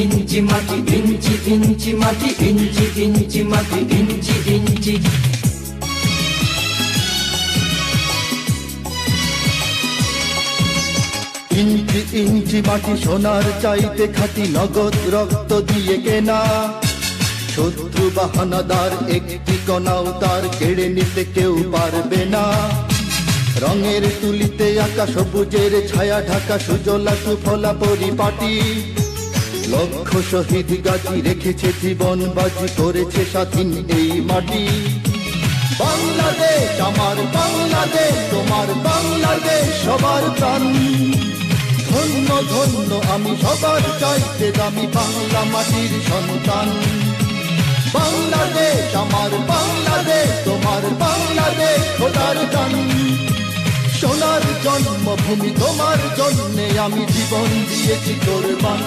ইঞ্চি মাটি, ইঞ্চি ইঞ্চি মাটি, ইঞ্চি ইঞ্চি মাটি, ইঞ্চি ইঞ্চি। ইঞ্চি ইঞ্চি মাটি সোনার চাইতে খাঁটি, নগদ রক্ত দিয়ে কেনা। শত্রু বাহানাদার একটি কণাও তার কেড়ে নিতে কেউ পারবে না। রঙের তুলিতে আঁকা সবুজের ছায়া ঢাকা সুজলা সুফলা পরিপাটি। লক্ষ শহীদ গাজী রেখেছে জীবন বাজি, করেছে স্বাধীন এই মাটি। বাংলাদেশ আমার বাংলাদেশ, তোমার বাংলাদেশ সবার প্রাণ। ধন্য ধন্য আমি সবার চাইতে দামি বাংলা মাটির সন্তান। বাংলাদেশ আমার বাংলাদেশ, তোমার বাংলাদেশ খোদার গান। সোনার জন্মভূমি তোমার জন্যে আমি জীবন দিয়েছি কোরবান।